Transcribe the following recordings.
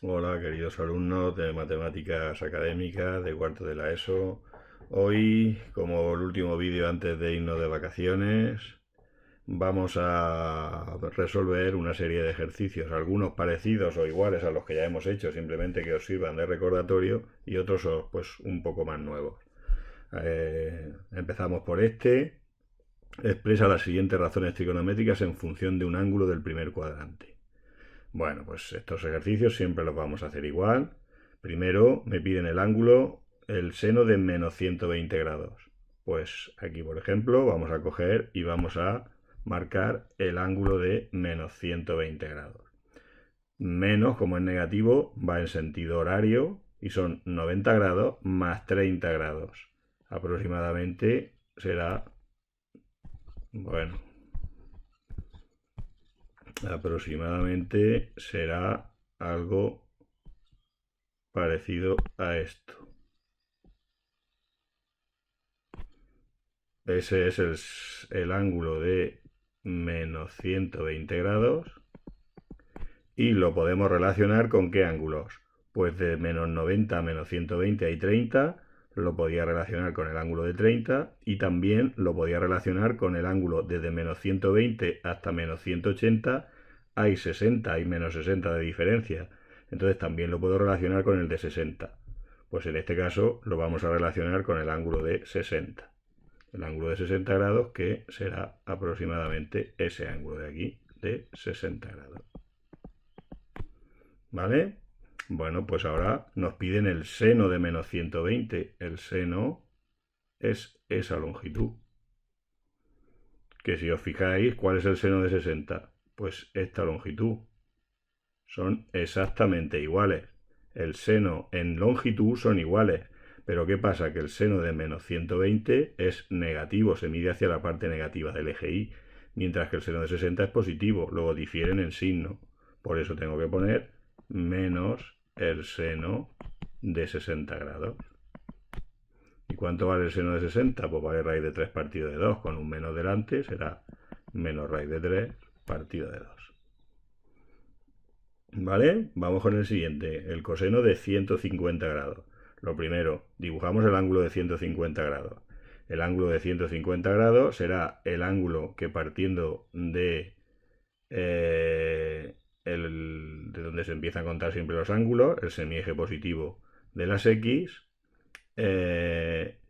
Hola, queridos alumnos de matemáticas académicas de cuarto de la ESO. Hoy, como el último vídeo antes de irnos de vacaciones, vamos a resolver una serie de ejercicios, algunos parecidos o iguales a los que ya hemos hecho, simplemente que os sirvan de recordatorio, y otros pues un poco más nuevos. Empezamos por este. Expresa las siguientes razones trigonométricas en función de un ángulo del primer cuadrante. Bueno, pues estos ejercicios siempre los vamos a hacer igual. Primero me piden el ángulo, el seno de menos 120 grados. Pues aquí, por ejemplo, vamos a coger y vamos a marcar el ángulo de menos 120 grados. Menos, como es negativo, va en sentido horario y son 90 grados más 30 grados. Aproximadamente será, bueno, aproximadamente será algo parecido a esto. Ese es el ángulo de menos 120 grados y lo podemos relacionar con qué ángulos. Pues de menos 90 a menos 120 hay 30, lo podía relacionar con el ángulo de 30 y también lo podía relacionar con el ángulo desde menos 120 hasta menos 180 hay 60, hay menos 60 de diferencia. Entonces también lo puedo relacionar con el de 60. Pues en este caso lo vamos a relacionar con el ángulo de 60. El ángulo de 60 grados que será aproximadamente ese ángulo de aquí de 60 grados. ¿Vale? Bueno, pues ahora nos piden el seno de menos 120. El seno es esa longitud. Que si os fijáis, ¿cuál es el seno de 60? Pues esta longitud. Son exactamente iguales. El seno en longitud son iguales. Pero ¿qué pasa? Que el seno de menos 120 es negativo, se mide hacia la parte negativa del eje Y, mientras que el seno de 60 es positivo, luego difieren en signo. Por eso tengo que poner menos el seno de 60 grados. ¿Y cuánto vale el seno de 60? Pues vale raíz de 3 partido de 2. Con un menos delante será menos raíz de 3 partido de 2. ¿Vale? Vamos con el siguiente, el coseno de 150 grados. Lo primero, dibujamos el ángulo de 150 grados. El ángulo de 150 grados será el ángulo que partiendo de donde se empieza a contar siempre los ángulos, el semieje positivo de las X, eh,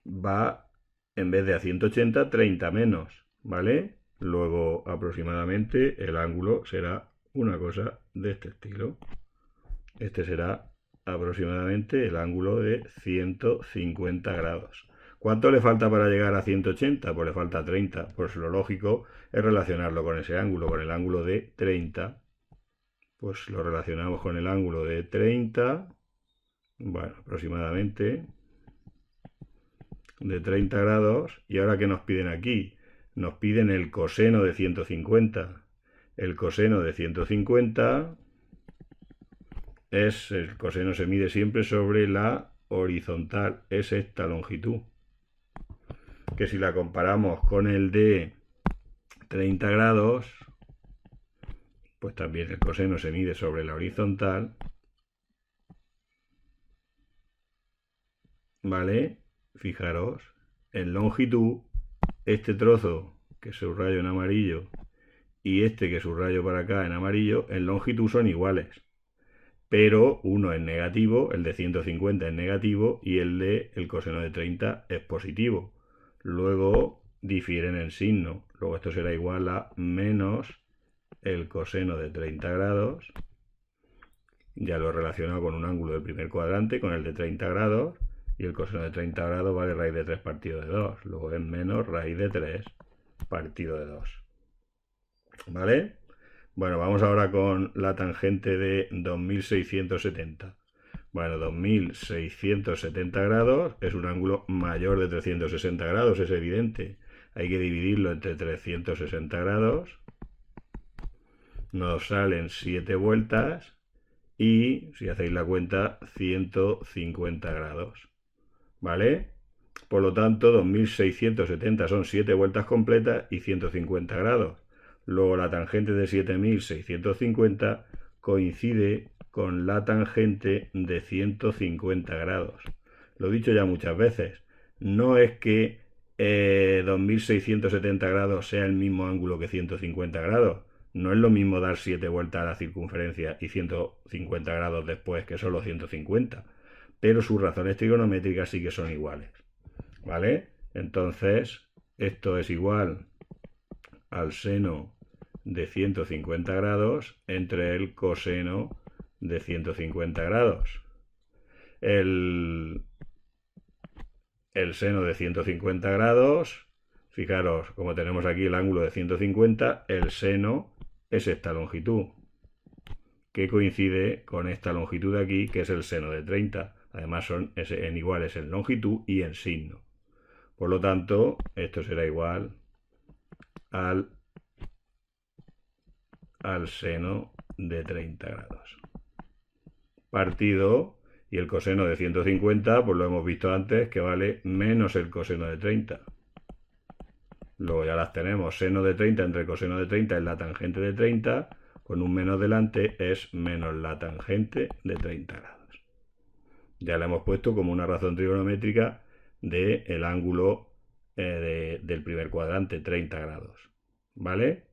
va en vez de a 180, 30 menos, ¿vale? Luego aproximadamente el ángulo será una cosa de este estilo. Este será aproximadamente el ángulo de 150 grados. ¿Cuánto le falta para llegar a 180? Pues le falta 30. Pues lo lógico es relacionarlo con ese ángulo, con el ángulo de 30. Pues lo relacionamos con el ángulo de 30. Bueno, aproximadamente de 30 grados. ¿Y ahora qué nos piden aquí? Nos piden el coseno de 150. El coseno de 150 es, el coseno se mide siempre sobre la horizontal, es esta longitud. Que si la comparamos con el de 30 grados, pues también el coseno se mide sobre la horizontal. ¿Vale? Fijaros, en longitud, este trozo que subrayo en amarillo y este que subrayo para acá en amarillo, en longitud son iguales. Pero uno es negativo, el de 150 es negativo y el de el coseno de 30 es positivo. Luego difieren en signo. Luego esto será igual a menos el coseno de 30 grados. Ya lo he relacionado con un ángulo del primer cuadrante, con el de 30 grados. Y el coseno de 30 grados vale raíz de 3 partido de 2. Luego es menos raíz de 3 partido de 2. ¿Vale? Bueno, vamos ahora con la tangente de 2670. Bueno, 2670 grados es un ángulo mayor de 360 grados, es evidente. Hay que dividirlo entre 360 grados. Nos salen 7 vueltas y, si hacéis la cuenta, 150 grados. ¿Vale? Por lo tanto, 2670 son 7 vueltas completas y 150 grados. Luego la tangente de 7650 coincide con la tangente de 150 grados. Lo he dicho ya muchas veces, no es que 2670 grados sea el mismo ángulo que 150 grados. No es lo mismo dar 7 vueltas a la circunferencia y 150 grados después que solo 150. Pero sus razones trigonométricas sí que son iguales. ¿Vale? Entonces, esto es igual al seno de 150 grados entre el coseno de 150 grados. El seno de 150 grados, fijaros, como tenemos aquí el ángulo de 150, el seno es esta longitud, que coincide con esta longitud de aquí, que es el seno de 30. Además son en iguales en longitud y en signo. Por lo tanto, esto será igual al seno de 30 grados. Partido, y el coseno de 150, pues lo hemos visto antes, que vale menos el coseno de 30. Luego ya las tenemos, seno de 30 entre coseno de 30 es la tangente de 30, con un menos delante es menos la tangente de 30 grados. Ya le hemos puesto como una razón trigonométrica del ángulo del primer cuadrante, 30 grados. ¿Vale?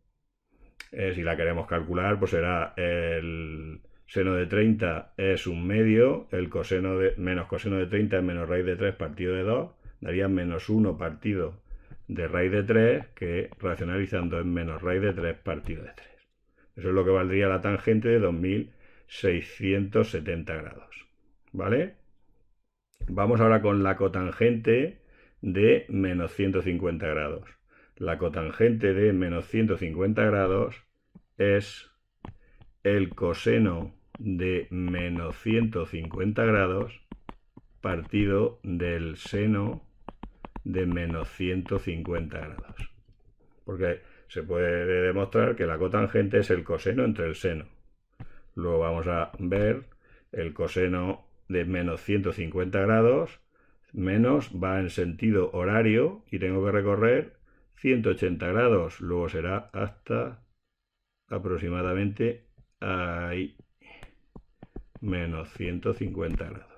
Si la queremos calcular, pues será el seno de 30 es un medio, el coseno de menos coseno de 30 es menos raíz de 3 partido de 2, daría menos 1 partido de raíz de 3, que racionalizando es menos raíz de 3 partido de 3. Eso es lo que valdría la tangente de 2670 grados. ¿Vale? Vamos ahora con la cotangente de menos 150 grados. La cotangente de menos 150 grados es el coseno de menos 150 grados partido del seno de menos 150 grados. Porque se puede demostrar que la cotangente es el coseno entre el seno. Luego vamos a ver el coseno de menos 150 grados, menos va en sentido horario y tengo que recorrer 180 grados. Luego será hasta aproximadamente ahí, menos 150 grados.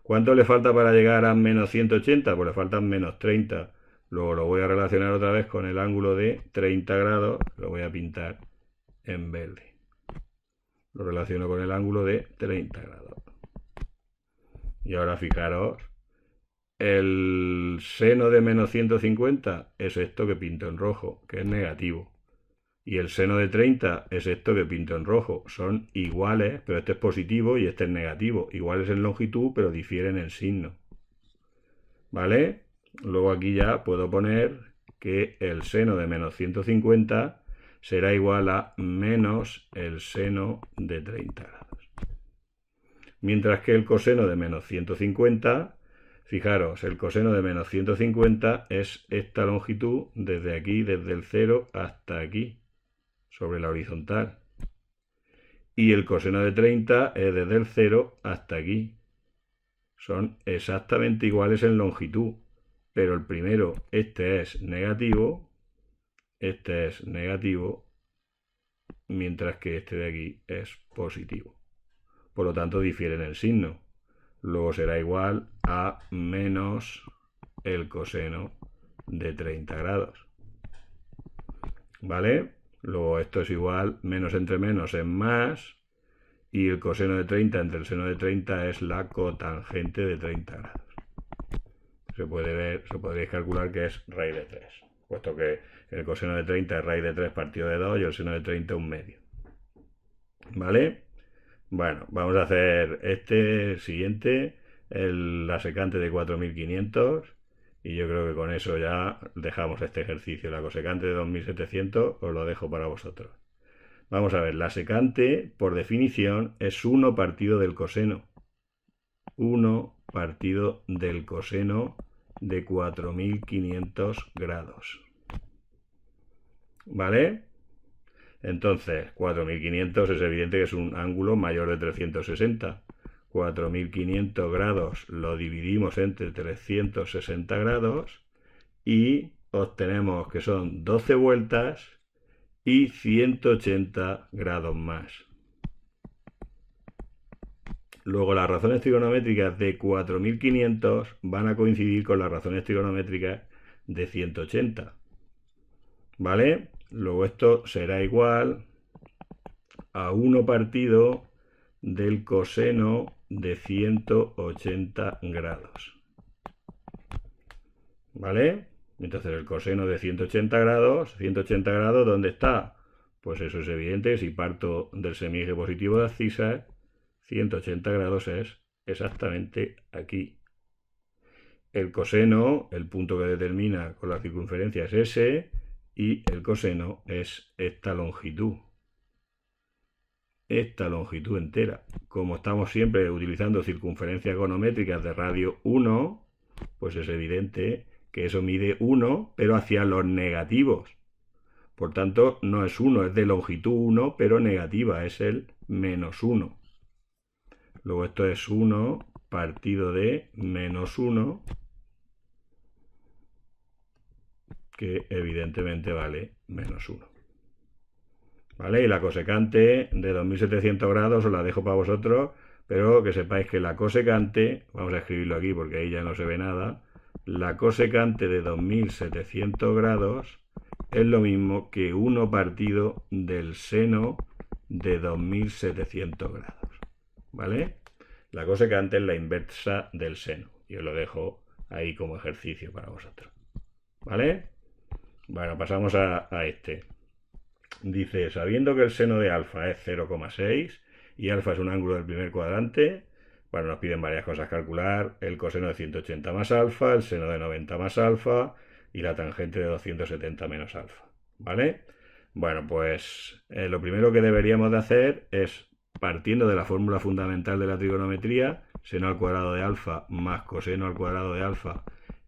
¿Cuánto le falta para llegar a menos 180? Pues le faltan menos 30. Luego lo voy a relacionar otra vez con el ángulo de 30 grados. Lo voy a pintar en verde. Lo relaciono con el ángulo de 30 grados. Y ahora fijaros, el seno de menos 150 es esto que pinto en rojo, que es negativo. Y el seno de 30 es esto que pinto en rojo. Son iguales, pero este es positivo y este es negativo. Iguales en longitud, pero difieren en signo. ¿Vale? Luego aquí ya puedo poner que el seno de menos 150 será igual a menos el seno de 30 grados. Mientras que el coseno de menos 150, fijaros, el coseno de menos 150 es esta longitud desde aquí, desde el 0 hasta aquí, sobre la horizontal. Y el coseno de 30 es desde el 0 hasta aquí. Son exactamente iguales en longitud, pero el primero, este es negativo, mientras que este de aquí es positivo. Por lo tanto, difieren en signo. Luego será igual a menos el coseno de 30 grados. ¿Vale? Luego esto es igual, menos entre menos es más, y el coseno de 30 entre el seno de 30 es la cotangente de 30 grados. Se puede ver, se podría calcular que es raíz de 3, puesto que el coseno de 30 es raíz de 3 partido de 2 y el seno de 30 un medio. ¿Vale? Bueno, vamos a hacer este siguiente, la secante de 4500, y yo creo que con eso ya dejamos este ejercicio. La cosecante de 2700 os lo dejo para vosotros. Vamos a ver, la secante, por definición, es 1 partido del coseno. 1 partido del coseno de 4500 grados. ¿Vale? Entonces, 4500 es evidente que es un ángulo mayor de 360. 4500 grados lo dividimos entre 360 grados y obtenemos que son 12 vueltas y 180 grados más. Luego las razones trigonométricas de 4500 van a coincidir con las razones trigonométricas de 180. ¿Vale? Luego esto será igual a 1 partido del coseno de 180 grados. ¿Vale? Entonces el coseno de 180 grados, ¿dónde está? Pues eso es evidente, si parto del semieje positivo de abscisas, 180 grados es exactamente aquí. El coseno, el punto que determina con la circunferencia es ese, y el coseno es esta longitud entera. Como estamos siempre utilizando circunferencias econométricas de radio 1, pues es evidente que eso mide 1, pero hacia los negativos. Por tanto, no es 1, es de longitud 1, pero negativa, es el menos 1. Luego esto es 1 partido de menos 1, que evidentemente vale menos 1. ¿Vale? Y la cosecante de 2700 grados os la dejo para vosotros, pero que sepáis que la cosecante, vamos a escribirlo aquí porque ahí ya no se ve nada, la cosecante de 2700 grados es lo mismo que 1 partido del seno de 2700 grados. ¿Vale? La cosecante es la inversa del seno. Y os lo dejo ahí como ejercicio para vosotros. ¿Vale? Bueno, pasamos a este. Dice, sabiendo que el seno de alfa es 0,6 y alfa es un ángulo del primer cuadrante, bueno, nos piden varias cosas calcular, el coseno de 180 más alfa, el seno de 90 más alfa y la tangente de 270 menos alfa, ¿vale? Bueno, pues lo primero que deberíamos de hacer es, partiendo de la fórmula fundamental de la trigonometría, seno al cuadrado de alfa más coseno al cuadrado de alfa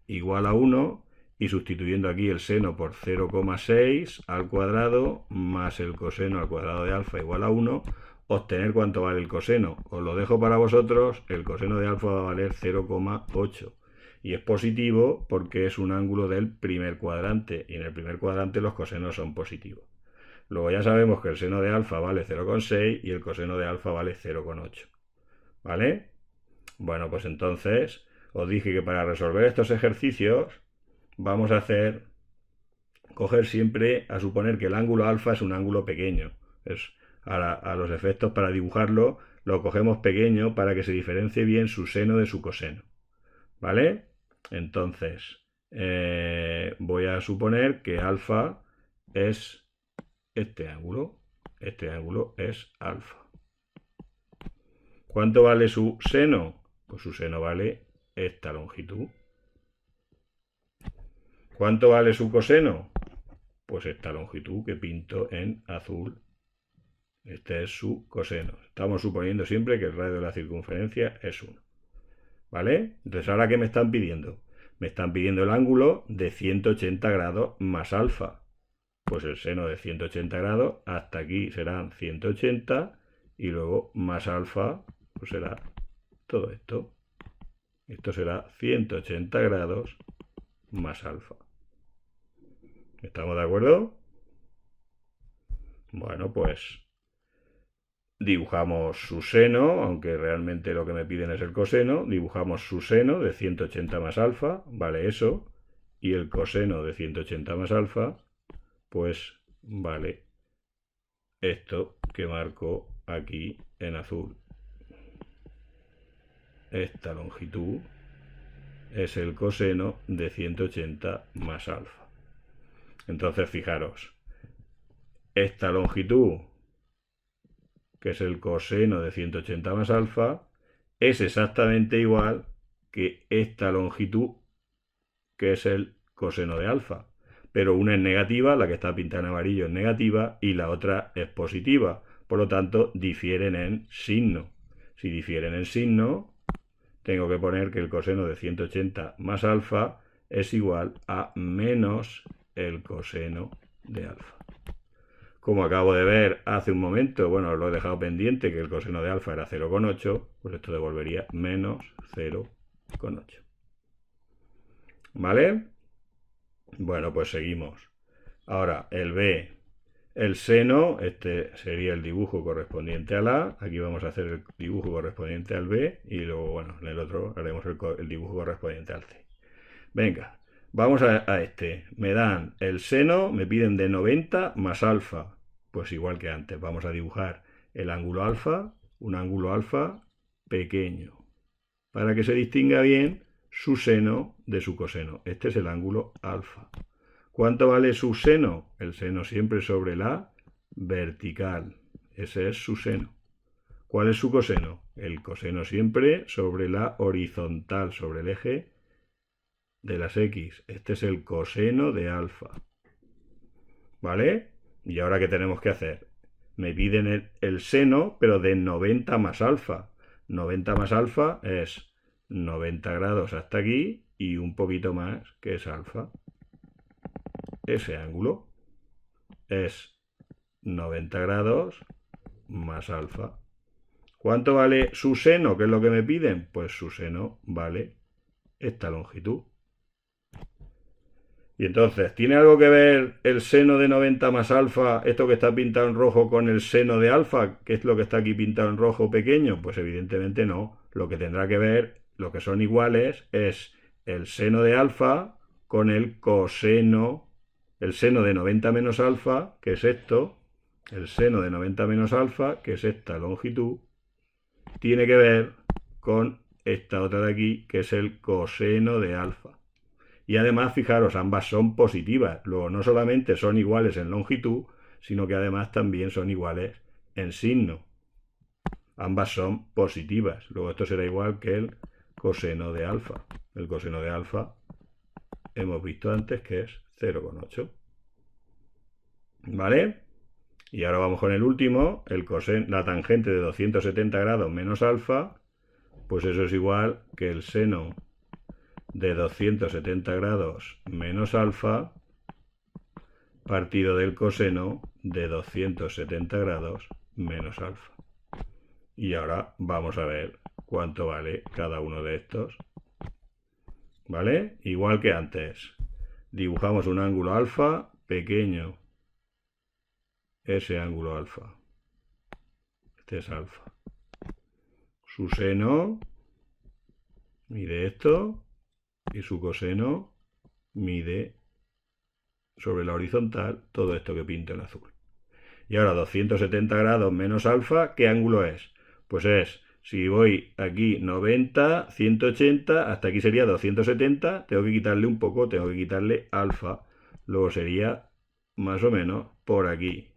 igual a 1, y sustituyendo aquí el seno por 0,6 al cuadrado más el coseno al cuadrado de alfa igual a 1, obtener cuánto vale el coseno. Os lo dejo para vosotros, el coseno de alfa va a valer 0,8 y es positivo porque es un ángulo del primer cuadrante y en el primer cuadrante los cosenos son positivos. Luego ya sabemos que el seno de alfa vale 0,6 y el coseno de alfa vale 0,8. ¿Vale? Bueno, pues entonces os dije que para resolver estos ejercicios vamos a coger siempre a suponer que el ángulo alfa es un ángulo pequeño. A los efectos para dibujarlo lo cogemos pequeño para que se diferencie bien su seno de su coseno. ¿Vale? Entonces, voy a suponer que alfa es este ángulo. Este ángulo es alfa. ¿Cuánto vale su seno? Pues su seno vale esta longitud. ¿Cuánto vale su coseno? Pues esta longitud que pinto en azul. Este es su coseno. Estamos suponiendo siempre que el radio de la circunferencia es 1. ¿Vale? Entonces, ¿ahora qué me están pidiendo? Me están pidiendo el ángulo de 180 grados más alfa. Pues el seno de 180 grados hasta aquí serán 180 y luego más alfa, pues será todo esto. Esto será 180 grados más alfa. ¿Estamos de acuerdo? Bueno, pues dibujamos su seno, aunque realmente lo que me piden es el coseno. Dibujamos su seno de 180 más alfa, vale eso. Y el coseno de 180 más alfa, pues vale esto que marco aquí en azul. Esta longitud es el coseno de 180 más alfa. Entonces, fijaros, esta longitud, que es el coseno de 180 más alfa, es exactamente igual que esta longitud, que es el coseno de alfa. Pero una es negativa, la que está pintada en amarillo es negativa, y la otra es positiva. Por lo tanto, difieren en signo. Si difieren en signo, tengo que poner que el coseno de 180 más alfa es igual a menos el coseno de alfa. Como acabo de ver hace un momento, bueno, lo he dejado pendiente, que el coseno de alfa era 0,8, pues esto devolvería menos 0,8. ¿Vale? Bueno, pues seguimos. Ahora, el B. El seno, este sería el dibujo correspondiente al A, aquí vamos a hacer el dibujo correspondiente al B y luego, bueno, en el otro haremos el dibujo correspondiente al C. Venga, vamos a este. Me dan el seno, me piden de 90 más alfa. Pues igual que antes, vamos a dibujar el ángulo alfa, un ángulo alfa pequeño, para que se distinga bien su seno de su coseno. Este es el ángulo alfa. ¿Cuánto vale su seno? El seno siempre sobre la vertical. Ese es su seno. ¿Cuál es su coseno? El coseno siempre sobre la horizontal, sobre el eje de las X. Este es el coseno de alfa. ¿Vale? ¿Y ahora qué tenemos que hacer? Me piden el seno, pero de 90 más alfa. 90 más alfa es 90 grados hasta aquí y un poquito más, que es alfa. Ese ángulo es 90 grados más alfa. ¿Cuánto vale su seno? ¿Qué es lo que me piden? Pues su seno vale esta longitud. Y entonces, ¿tiene algo que ver el seno de 90 más alfa, esto que está pintado en rojo, con el seno de alfa, que es lo que está aquí pintado en rojo pequeño? Pues evidentemente no. Lo que tendrá que ver, lo que son iguales, es el seno de alfa con el coseno, el seno de 90 menos alfa, que es esto, el seno de 90 menos alfa, que es esta longitud, tiene que ver con esta otra de aquí, que es el coseno de alfa. Y además, fijaros, ambas son positivas. Luego, no solamente son iguales en longitud, sino que además también son iguales en signo. Ambas son positivas. Luego, esto será igual que el coseno de alfa. El coseno de alfa hemos visto antes que es 0,8. ¿Vale? Y ahora vamos con el último, la tangente de 270 grados menos alfa, pues eso es igual que el seno de 270 grados menos alfa partido del coseno de 270 grados menos alfa. Y ahora vamos a ver cuánto vale cada uno de estos. ¿Vale? Igual que antes. Dibujamos un ángulo alfa pequeño. Ese ángulo alfa. Este es alfa. Su seno mide esto. Y su coseno mide sobre la horizontal todo esto que pinto en azul. Y ahora 270 grados menos alfa, ¿qué ángulo es? Pues es, si voy aquí 90, 180, hasta aquí sería 270, tengo que quitarle un poco, tengo que quitarle alfa. Luego sería más o menos por aquí.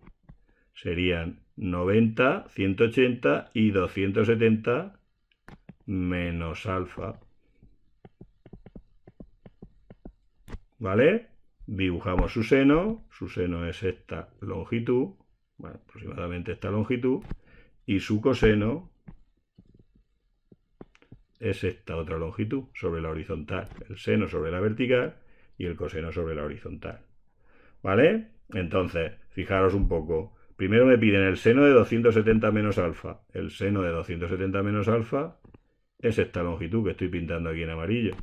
Serían 90, 180 y 270 menos alfa. ¿Vale? Dibujamos su seno es esta longitud, bueno, aproximadamente esta longitud, y su coseno es esta otra longitud sobre la horizontal, el seno sobre la vertical y el coseno sobre la horizontal. ¿Vale? Entonces, fijaros un poco. Primero me piden el seno de 270 menos alfa. El seno de 270 menos alfa es esta longitud que estoy pintando aquí en amarillo.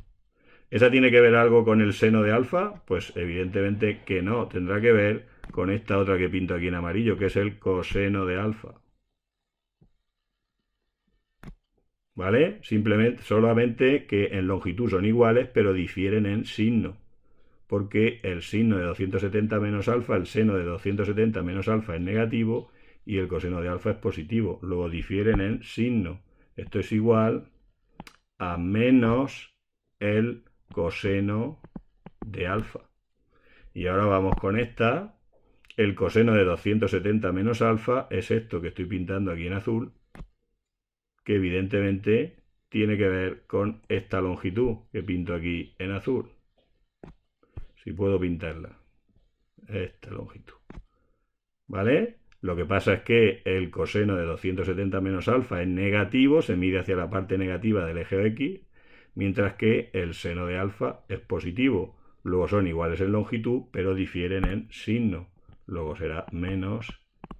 ¿Esa tiene que ver algo con el seno de alfa? Pues evidentemente que no, tendrá que ver con esta otra que pinto aquí en amarillo, que es el coseno de alfa. ¿Vale? Simplemente, solamente que en longitud son iguales, pero difieren en signo. Porque el signo de 270 menos alfa, el seno de 270 menos alfa es negativo y el coseno de alfa es positivo. Luego difieren en signo. Esto es igual a menos el coseno de alfa. Y ahora vamos con esta. El coseno de 270 menos alfa es esto que estoy pintando aquí en azul, que evidentemente tiene que ver con esta longitud que pinto aquí en azul. Si puedo pintarla. Esta longitud. ¿Vale? Lo que pasa es que el coseno de 270 menos alfa es negativo, se mide hacia la parte negativa del eje X, mientras que el seno de alfa es positivo. Luego son iguales en longitud, pero difieren en signo. Luego será menos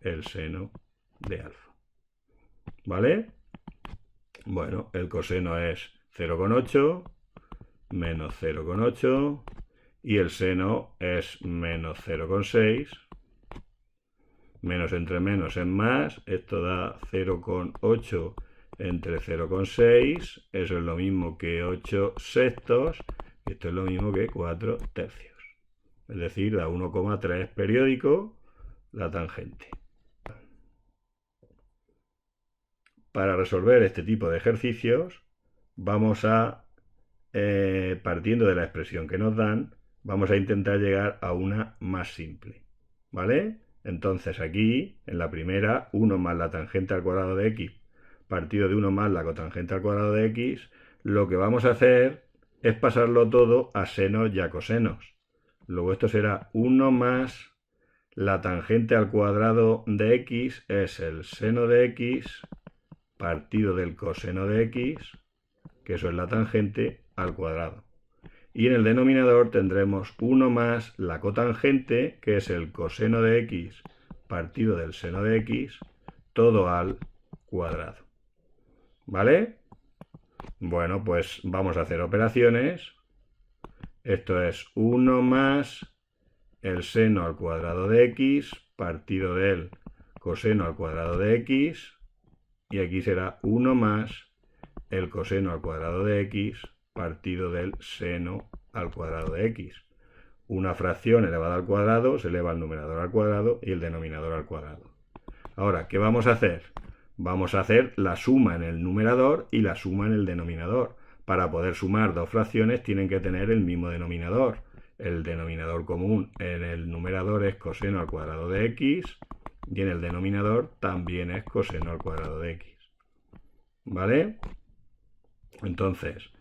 el seno de alfa. ¿Vale? Bueno, el coseno es 0,8 menos 0,8 y el seno es menos 0,6 Menos entre menos es más. Esto da 0,8 entre 0,6. Eso es lo mismo que 8 sextos. Esto es lo mismo que 4 tercios. Es decir, da 1,3 periódico la tangente. Para resolver este tipo de ejercicios, vamos a, partiendo de la expresión que nos dan, vamos a intentar llegar a una más simple. ¿Vale? Entonces aquí, en la primera, 1 más la tangente al cuadrado de x partido de 1 más la cotangente al cuadrado de x, lo que vamos a hacer es pasarlo todo a senos y a cosenos. Luego esto será 1 más la tangente al cuadrado de x es el seno de x partido del coseno de x, que eso es la tangente al cuadrado. Y en el denominador tendremos 1 más la cotangente, que es el coseno de x partido del seno de x, todo al cuadrado. ¿Vale? Bueno, pues vamos a hacer operaciones. Esto es 1 más el seno al cuadrado de x partido del coseno al cuadrado de x, y aquí será 1 más el coseno al cuadrado de x partido del seno al cuadrado de x. Una fracción elevada al cuadrado se eleva al numerador al cuadrado y el denominador al cuadrado. Ahora, ¿qué vamos a hacer? Vamos a hacer la suma en el numerador y la suma en el denominador. Para poder sumar dos fracciones tienen que tener el mismo denominador. El denominador común en el numerador es coseno al cuadrado de x y en el denominador también es coseno al cuadrado de x. ¿Vale? Entonces,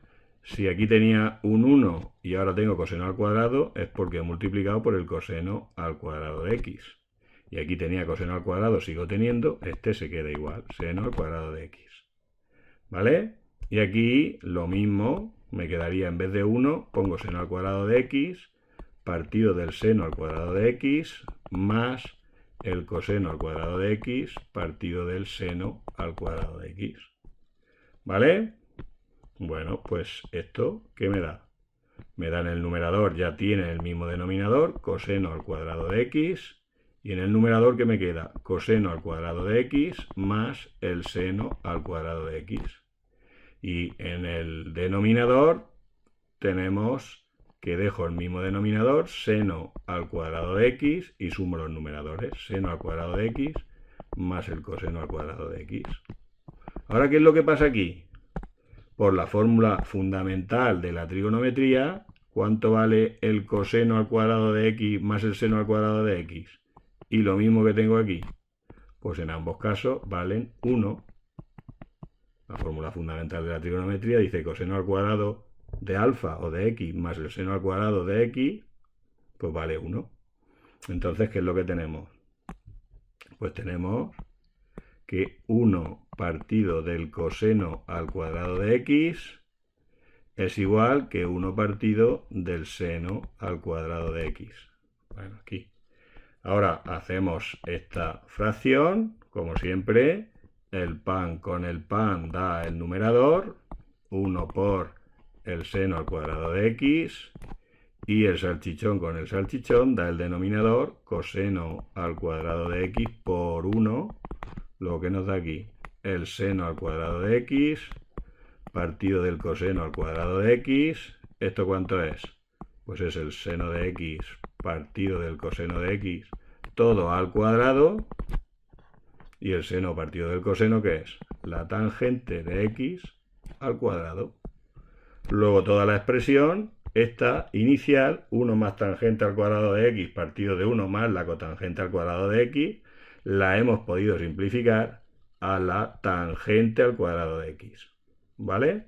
si aquí tenía un 1 y ahora tengo coseno al cuadrado, es porque he multiplicado por el coseno al cuadrado de x. Y aquí tenía coseno al cuadrado, sigo teniendo, este se queda igual, seno al cuadrado de x. ¿Vale? Y aquí lo mismo, me quedaría en vez de 1, pongo seno al cuadrado de x, partido del seno al cuadrado de x, más el coseno al cuadrado de x, partido del seno al cuadrado de x. ¿Vale? Bueno, pues esto, ¿qué me da? Me da en el numerador, ya tiene el mismo denominador, coseno al cuadrado de x, y en el numerador, ¿qué me queda? Coseno al cuadrado de x más el seno al cuadrado de x. Y en el denominador tenemos que dejo el mismo denominador, seno al cuadrado de x, y sumo los numeradores, seno al cuadrado de x más el coseno al cuadrado de x. Ahora, ¿qué es lo que pasa aquí? Por la fórmula fundamental de la trigonometría, ¿cuánto vale el coseno al cuadrado de x más el seno al cuadrado de x? Y lo mismo que tengo aquí, pues en ambos casos valen 1. La fórmula fundamental de la trigonometría dice coseno al cuadrado de alfa o de x más el seno al cuadrado de x, pues vale 1. Entonces, ¿qué es lo que tenemos? Pues tenemos que 1 partido del coseno al cuadrado de x es igual que 1 partido del seno al cuadrado de x. Bueno, aquí. Ahora hacemos esta fracción, como siempre, el pan con el pan da el numerador, 1 por el seno al cuadrado de x, y el salchichón con el salchichón da el denominador, coseno al cuadrado de x por 1, lo que nos da aquí, el seno al cuadrado de x, partido del coseno al cuadrado de x. ¿Esto cuánto es? Pues es el seno de x partido del coseno de x, todo al cuadrado. Y el seno partido del coseno, ¿qué es? La tangente de x al cuadrado. Luego toda la expresión, esta inicial, 1 más tangente al cuadrado de x partido de 1 más la cotangente al cuadrado de x, la hemos podido simplificar a la tangente al cuadrado de x. ¿Vale?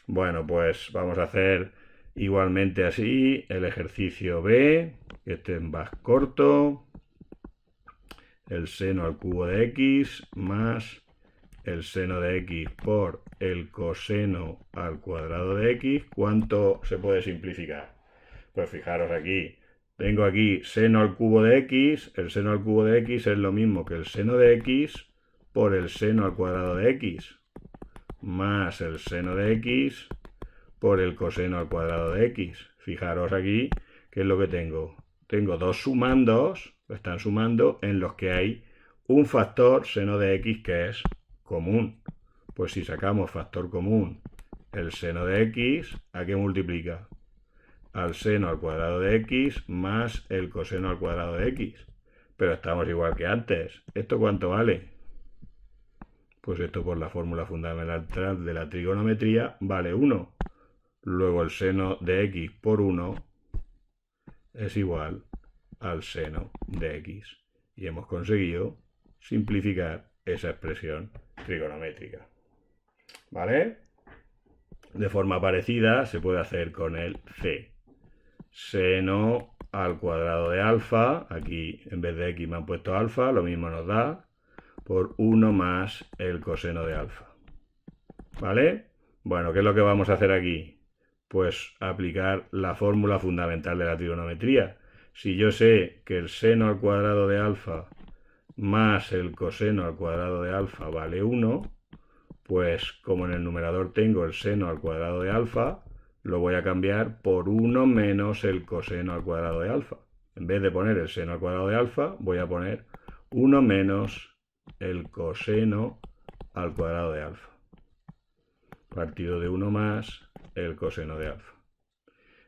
Bueno, pues vamos a hacer igualmente así el ejercicio B, que este es más corto. El seno al cubo de x más el seno de x por el coseno al cuadrado de x. ¿Cuánto se puede simplificar? Pues fijaros aquí. Tengo aquí seno al cubo de x. El seno al cubo de x es lo mismo que el seno de x por el seno al cuadrado de x más el seno de x por el coseno al cuadrado de x. Fijaros aquí, ¿qué es lo que tengo? Tengo dos sumandos, Están sumando en los que hay un factor seno de x que es común. Pues si sacamos factor común, el seno de x, ¿a qué multiplica? Al seno al cuadrado de x más el coseno al cuadrado de x. Pero estamos igual que antes. ¿Esto cuánto vale? Pues esto por la fórmula fundamental de la trigonometría vale 1. Luego el seno de x por 1 es igual al seno de x. Y hemos conseguido simplificar esa expresión trigonométrica. ¿Vale? De forma parecida se puede hacer con el c. Seno al cuadrado de alfa, aquí en vez de x me han puesto alfa, lo mismo nos da, por 1 más el coseno de alfa. ¿Vale? Bueno, ¿qué es lo que vamos a hacer aquí? Pues aplicar la fórmula fundamental de la trigonometría. Si yo sé que el seno al cuadrado de alfa más el coseno al cuadrado de alfa vale 1, pues como en el numerador tengo el seno al cuadrado de alfa, lo voy a cambiar por 1 menos el coseno al cuadrado de alfa. En vez de poner el seno al cuadrado de alfa, voy a poner 1 menos el coseno al cuadrado de alfa. Partido de 1 más el coseno de alfa.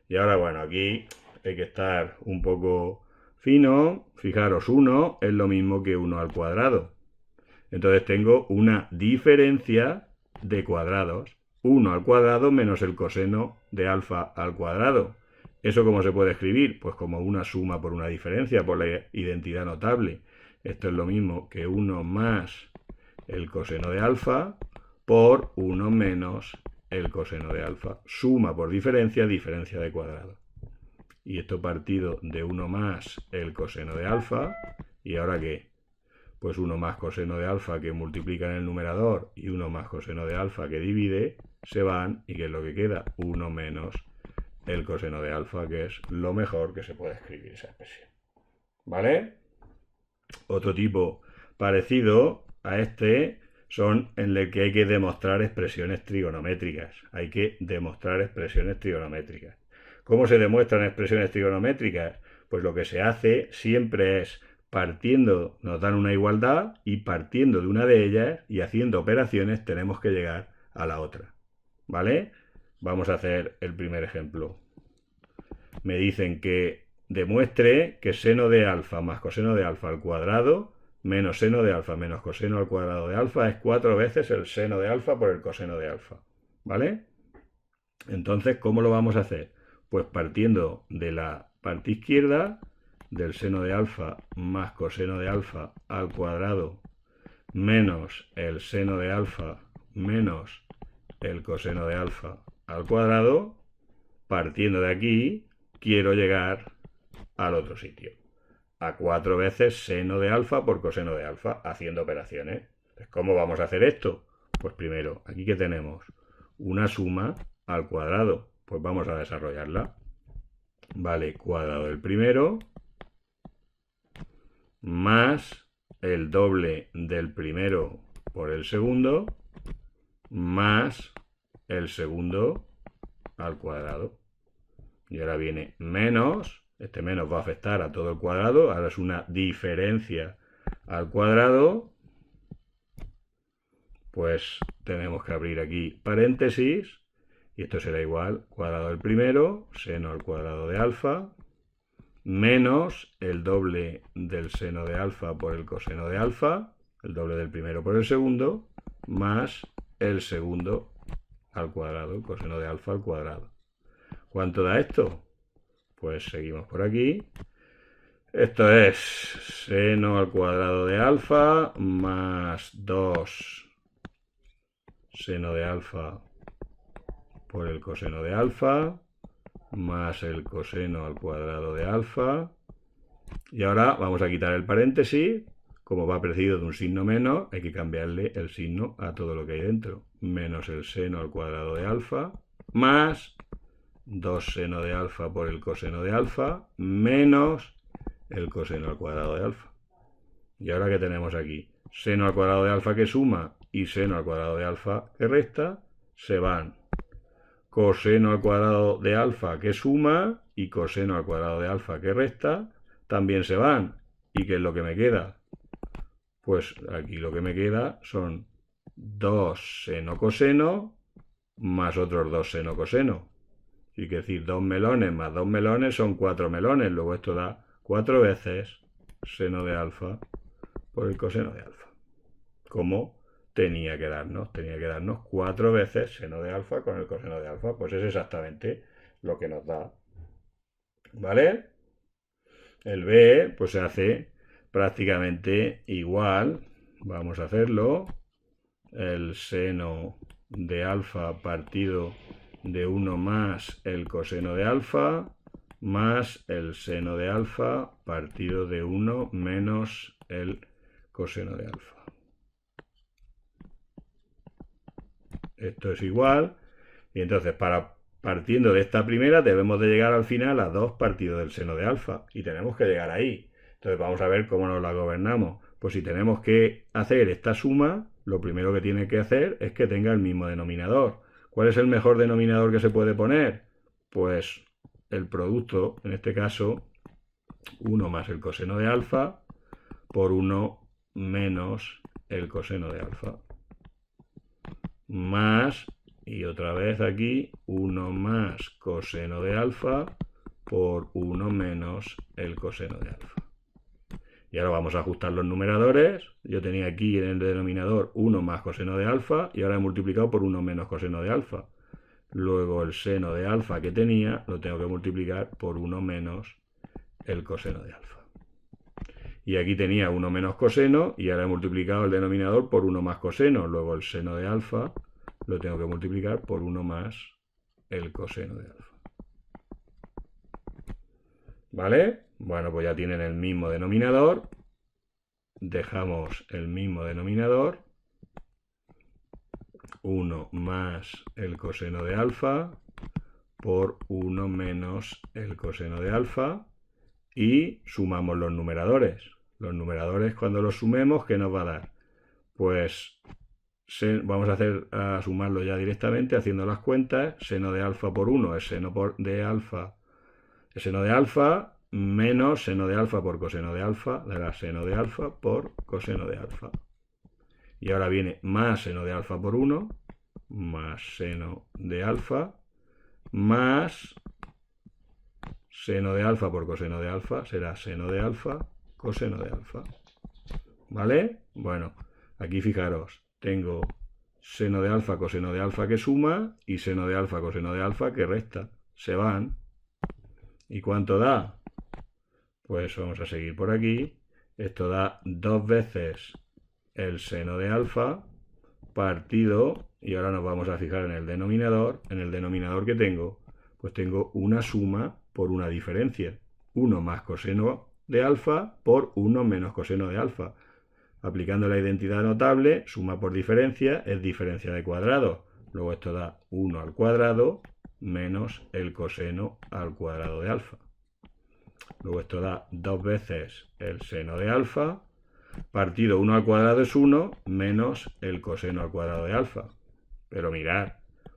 Y ahora, bueno, aquí hay que estar un poco fino. Fijaros, 1 es lo mismo que 1 al cuadrado. Entonces tengo una diferencia de cuadrados. 1 al cuadrado menos el coseno de alfa al cuadrado. ¿Eso cómo se puede escribir? Pues como una suma por una diferencia, por la identidad notable. Esto es lo mismo que 1 más el coseno de alfa por 1 menos el coseno de alfa. Suma por diferencia, diferencia de cuadrado. Y esto partido de 1 más el coseno de alfa. ¿Y ahora qué? Pues 1 más coseno de alfa que multiplica en el numerador y 1 más coseno de alfa que divide, se van, y ¿qué es lo que queda? 1 menos el coseno de alfa, que es lo mejor que se puede escribir esa expresión. ¿Vale? Otro tipo parecido a este son en el que hay que demostrar expresiones trigonométricas. Hay que demostrar expresiones trigonométricas. ¿Cómo se demuestran expresiones trigonométricas? Pues lo que se hace siempre es partiendo, nos dan una igualdad y partiendo de una de ellas y haciendo operaciones tenemos que llegar a la otra. ¿Vale? Vamos a hacer el primer ejemplo. Me dicen que demuestre que seno de alfa más coseno de alfa al cuadrado menos seno de alfa menos coseno al cuadrado de alfa es 4 veces el seno de alfa por el coseno de alfa. ¿Vale? Entonces, ¿cómo lo vamos a hacer? Pues partiendo de la parte izquierda, del seno de alfa más coseno de alfa al cuadrado menos el seno de alfa menos el coseno de alfa al cuadrado, partiendo de aquí, quiero llegar al otro sitio. A 4 veces seno de alfa por coseno de alfa, haciendo operaciones. Entonces, ¿cómo vamos a hacer esto? Pues primero, aquí que tenemos una suma al cuadrado, pues vamos a desarrollarla. Vale, cuadrado del primero más el doble del primero por el segundo más el segundo al cuadrado. Y ahora viene menos, este menos va a afectar a todo el cuadrado, ahora es una diferencia al cuadrado, pues tenemos que abrir aquí paréntesis, y esto será igual, cuadrado del primero, seno al cuadrado de alfa, menos el doble del seno de alfa por el coseno de alfa, el doble del primero por el segundo, más el segundo al cuadrado, el coseno de alfa al cuadrado. ¿Cuánto da esto? Pues seguimos por aquí. Esto es seno al cuadrado de alfa más 2 seno de alfa por el coseno de alfa más el coseno al cuadrado de alfa. Y ahora vamos a quitar el paréntesis. Como va precedido de un signo menos, hay que cambiarle el signo a todo lo que hay dentro. Menos el seno al cuadrado de alfa más 2 seno de alfa por el coseno de alfa menos el coseno al cuadrado de alfa. ¿Y ahora qué tenemos aquí? Seno al cuadrado de alfa que suma y seno al cuadrado de alfa que resta se van. Coseno al cuadrado de alfa que suma y coseno al cuadrado de alfa que resta también se van. ¿Y qué es lo que me queda? Pues aquí lo que me queda son 2 seno coseno más otros 2 seno coseno. Y que decir, 2 melones más 2 melones son 4 melones. Luego esto da 4 veces seno de alfa por el coseno de alfa. Como tenía que darnos 4 veces seno de alfa con el coseno de alfa. Pues es exactamente lo que nos da. ¿Vale? El B pues se hace prácticamente igual. Vamos a hacerlo. El seno de alfa partido de 1 más el coseno de alfa más el seno de alfa partido de 1 menos el coseno de alfa. Esto es igual. Y entonces, partiendo de esta primera, debemos de llegar al final a 2 partido del seno de alfa. Y tenemos que llegar ahí. Entonces vamos a ver cómo nos la gobernamos. Pues si tenemos que hacer esta suma, lo primero que tiene que hacer es que tenga el mismo denominador. ¿Cuál es el mejor denominador que se puede poner? Pues el producto, en este caso, 1 más el coseno de alfa por 1 menos el coseno de alfa. Más, y otra vez aquí, 1 más coseno de alfa por 1 menos el coseno de alfa. Y ahora vamos a ajustar los numeradores. Yo tenía aquí en el denominador 1 más coseno de alfa y ahora he multiplicado por 1 menos coseno de alfa. Luego el seno de alfa que tenía lo tengo que multiplicar por 1 menos el coseno de alfa. Y aquí tenía 1 menos coseno y ahora he multiplicado el denominador por 1 más coseno. Luego el seno de alfa lo tengo que multiplicar por 1 más el coseno de alfa. ¿Vale? Bueno, pues ya tienen el mismo denominador. Dejamos el mismo denominador. 1 más el coseno de alfa por 1 menos el coseno de alfa. Y sumamos los numeradores. Los numeradores, cuando los sumemos, ¿qué nos va a dar? Pues vamos a sumarlo ya directamente haciendo las cuentas. Seno de alfa por 1 es seno de alfa. El seno de alfa menos seno de alfa por coseno de alfa dará seno de alfa por coseno de alfa. Y ahora viene más seno de alfa por 1 más seno de alfa más seno de alfa por coseno de alfa será seno de alfa coseno de alfa. ¿Vale? Bueno, aquí fijaros, tengo seno de alfa coseno de alfa que suma y seno de alfa coseno de alfa que resta. Se van. ¿Y cuánto da? Pues vamos a seguir por aquí. Esto da 2 veces el seno de alfa partido, y ahora nos vamos a fijar en el denominador. En el denominador que tengo, pues tengo una suma por una diferencia. 1 más coseno de alfa por 1 menos coseno de alfa. Aplicando la identidad notable, suma por diferencia es diferencia de cuadrados. Luego esto da 1 al cuadrado menos el coseno al cuadrado de alfa. Luego esto da 2 veces el seno de alfa, partido 1 al cuadrado es 1, menos el coseno al cuadrado de alfa. Pero mirad,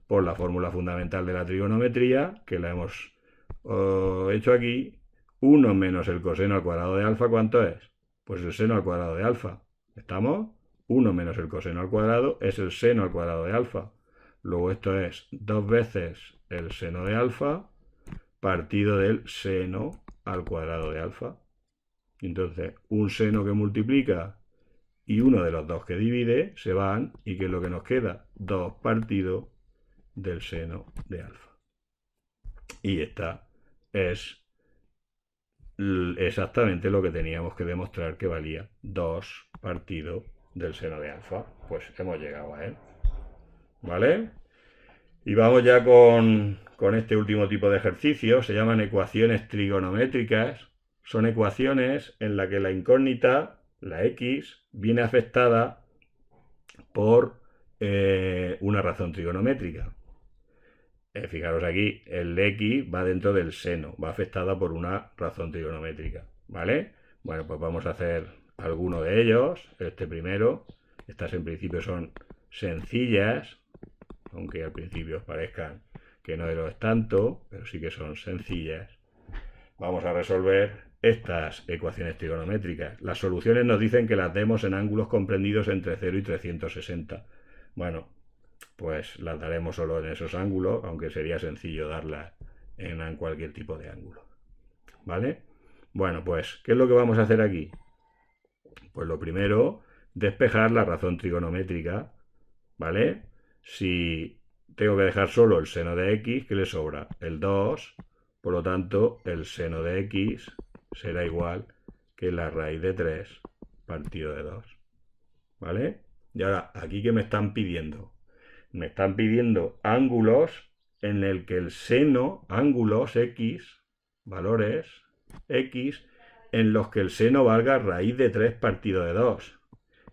por la fórmula fundamental de la trigonometría, que la hemos hecho aquí, 1 menos el coseno al cuadrado de alfa, ¿cuánto es? Pues el seno al cuadrado de alfa. ¿Estamos? 1 menos el coseno al cuadrado es el seno al cuadrado de alfa. Luego esto es 2 veces el seno de alfa partido del seno al cuadrado de alfa. Entonces, un seno que multiplica y uno de los dos que divide se van, y ¿qué es lo que nos queda? 2 partido del seno de alfa. Y esta es exactamente lo que teníamos que demostrar que valía 2 partido del seno de alfa. Pues hemos llegado a él. ¿Vale? Y vamos ya con este último tipo de ejercicio. Se llaman ecuaciones trigonométricas. Son ecuaciones en las que la incógnita, la x, viene afectada por una razón trigonométrica. Fijaros aquí, el x va dentro del seno, va afectada por una razón trigonométrica, ¿vale? Bueno, pues vamos a hacer alguno de ellos. Este primero, estas en principio son sencillas, aunque al principio os parezcan que no lo es tanto, pero sí que son sencillas. Vamos a resolver estas ecuaciones trigonométricas. Las soluciones nos dicen que las demos en ángulos comprendidos entre 0 y 360. Bueno, pues las daremos solo en esos ángulos, aunque sería sencillo darlas en cualquier tipo de ángulo. ¿Vale? Bueno, pues, ¿qué es lo que vamos a hacer aquí? Pues lo primero, despejar la razón trigonométrica, ¿vale? Si tengo que dejar solo el seno de x, ¿qué le sobra? El 2, por lo tanto, el seno de x será igual que la raíz de 3 partido de 2, ¿vale? Y ahora, ¿aquí qué me están pidiendo? Me están pidiendo ángulos en el que el seno, ángulos x, valores x, en los que el seno valga raíz de 3 partido de 2.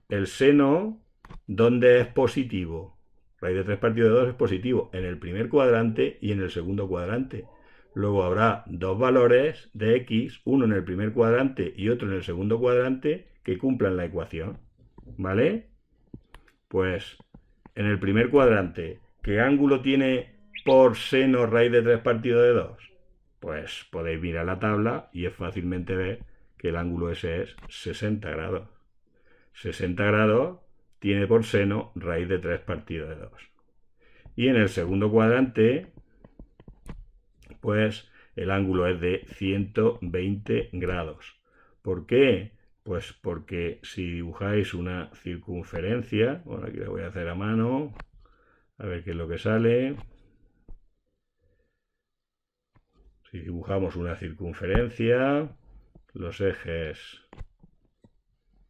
El seno, ¿dónde es positivo? Raíz de 3 partido de 2 es positivo en el primer cuadrante y en el segundo cuadrante. Luego habrá dos valores de x, uno en el primer cuadrante y otro en el segundo cuadrante, que cumplan la ecuación. ¿Vale? Pues en el primer cuadrante, ¿qué ángulo tiene por seno raíz de 3 partido de 2? Pues podéis mirar la tabla y es fácilmente ver que el ángulo ese es 60 grados. 60 grados tiene por seno raíz de 3 partido de 2. Y en el segundo cuadrante, pues el ángulo es de 120 grados. ¿Por qué? Pues porque si dibujáis una circunferencia, bueno, aquí la voy a hacer a mano, a ver qué es lo que sale. Si dibujamos una circunferencia, los ejes,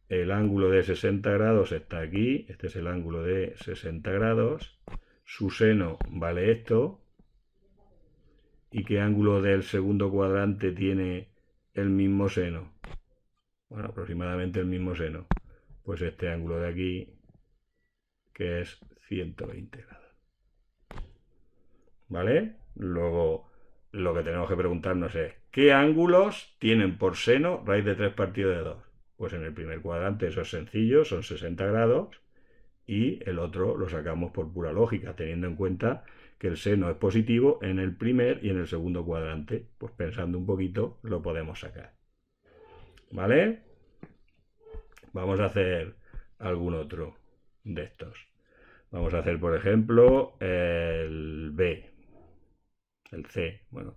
el ángulo de 60 grados está aquí, este es el ángulo de 60 grados, su seno vale esto, ¿y qué ángulo del segundo cuadrante tiene el mismo seno? Bueno, aproximadamente el mismo seno. Pues este ángulo de aquí, que es 120 grados. ¿Vale? Luego, lo que tenemos que preguntarnos es, ¿qué ángulos tienen por seno raíz de 3 partido de 2? Pues en el primer cuadrante eso es sencillo, son 60 grados, y el otro lo sacamos por pura lógica, teniendo en cuenta que el seno es positivo en el primer y en el segundo cuadrante. Pues pensando un poquito lo podemos sacar. ¿Vale? Vamos a hacer algún otro de estos. Vamos a hacer, por ejemplo, el B, el C. Bueno,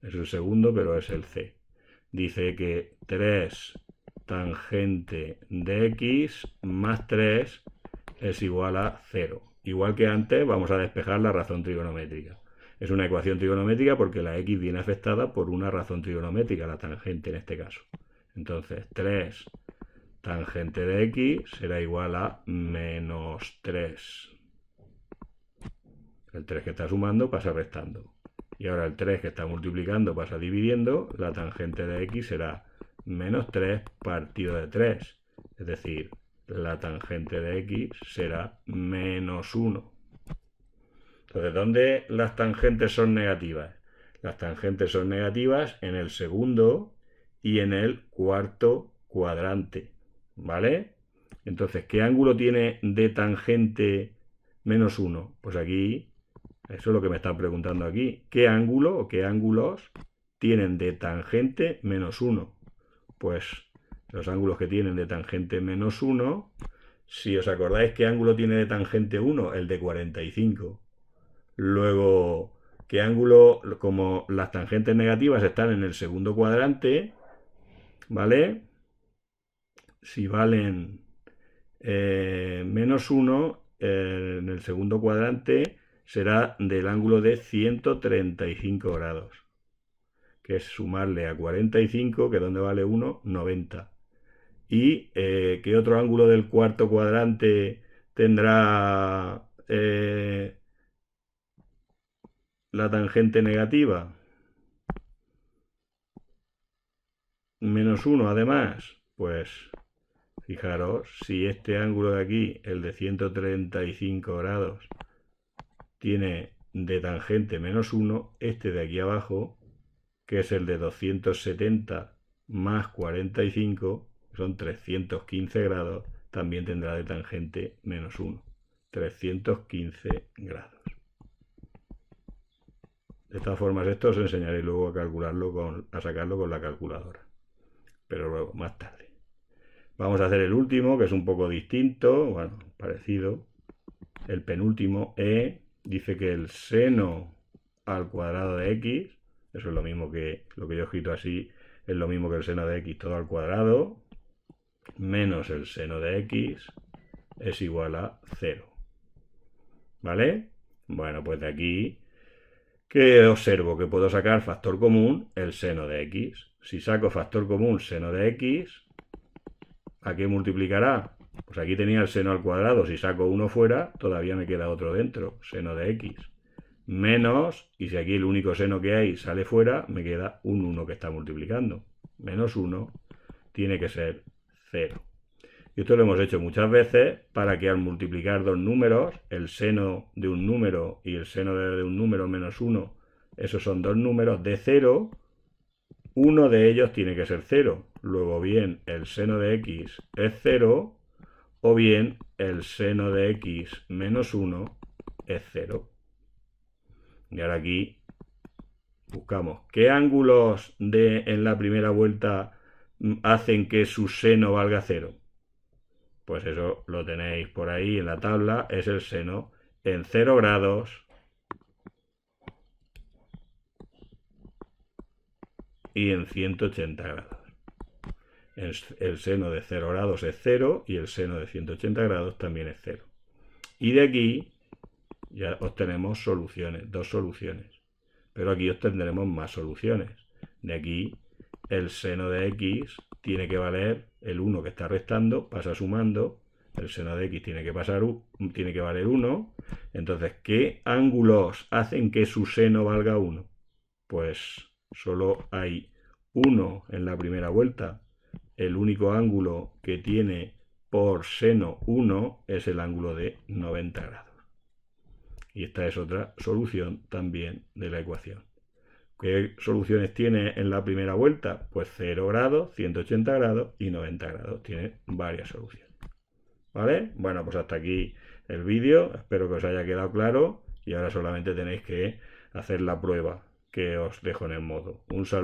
es el segundo, pero es el C. Dice que 3 tangente de x más 3 es igual a 0. Igual que antes, vamos a despejar la razón trigonométrica. Es una ecuación trigonométrica porque la x viene afectada por una razón trigonométrica, la tangente en este caso. Entonces, 3 tangente de x será igual a menos 3. El 3 que está sumando pasa restando. Y ahora el 3 que está multiplicando pasa dividiendo. La tangente de x será menos 3 partido de 3. Es decir, la tangente de x será menos 1. Entonces, ¿dónde las tangentes son negativas? Las tangentes son negativas en el segundo y en el cuarto cuadrante. ¿Vale? Entonces, ¿qué ángulo tiene de tangente menos 1? Pues aquí, eso es lo que me están preguntando aquí. ¿Qué ángulo o qué ángulos tienen de tangente menos 1? Pues los ángulos que tienen de tangente menos 1, si os acordáis qué ángulo tiene de tangente 1, el de 45. Luego, ¿qué ángulo, como las tangentes negativas están en el segundo cuadrante, ¿vale? Si valen menos 1, en el segundo cuadrante será del ángulo de 135 grados, que es sumarle a 45, que donde vale 1, 90. ¿Y qué otro ángulo del cuarto cuadrante tendrá la tangente negativa? Menos 1 además. Pues fijaros, si este ángulo de aquí, el de 135 grados, tiene de tangente menos 1, este de aquí abajo, que es el de 270 más 45, son 315 grados, también tendrá de tangente menos 1. 315 grados. De todas formas, esto os enseñaré luego a sacarlo con la calculadora. Pero luego, más tarde. Vamos a hacer el último, que es un poco distinto, bueno, parecido. El penúltimo, dice que el seno al cuadrado de x, eso es lo mismo que lo que yo he escrito así, es lo mismo que el seno de x todo al cuadrado, menos el seno de x es igual a 0. ¿Vale? Bueno, pues de aquí que observo que puedo sacar factor común el seno de x. Si saco factor común seno de x, ¿a qué multiplicará? Pues aquí tenía el seno al cuadrado. Si saco uno fuera, todavía me queda otro dentro, seno de x. Menos, y si aquí el único seno que hay sale fuera, me queda un 1 que está multiplicando. Menos 1 tiene que ser 0. Y esto lo hemos hecho muchas veces para que al multiplicar dos números, el seno de un número y el seno de un número menos 1, esos son dos números de 0, uno de ellos tiene que ser 0. Luego bien el seno de x es 0 o bien el seno de x menos 1 es 0. Y ahora aquí buscamos qué ángulos en la primera vuelta hacen que su seno valga 0. Pues eso lo tenéis por ahí en la tabla, es el seno en 0 grados y en 180 grados. El seno de 0 grados es 0 y el seno de 180 grados también es 0. Y de aquí ya obtenemos soluciones, dos soluciones. Pero aquí obtendremos más soluciones. De aquí el seno de x tiene que valer el 1 que está restando, pasa sumando. El seno de x tiene que valer 1. Entonces, ¿qué ángulos hacen que su seno valga 1? Pues solo hay 1 en la primera vuelta. El único ángulo que tiene por seno 1 es el ángulo de 90 grados. Y esta es otra solución también de la ecuación. ¿Qué soluciones tiene en la primera vuelta? Pues 0 grados, 180 grados y 90 grados. Tiene varias soluciones. ¿Vale? Bueno, pues hasta aquí el vídeo. Espero que os haya quedado claro. Y ahora solamente tenéis que hacer la prueba que os dejo en el modo. Un saludo.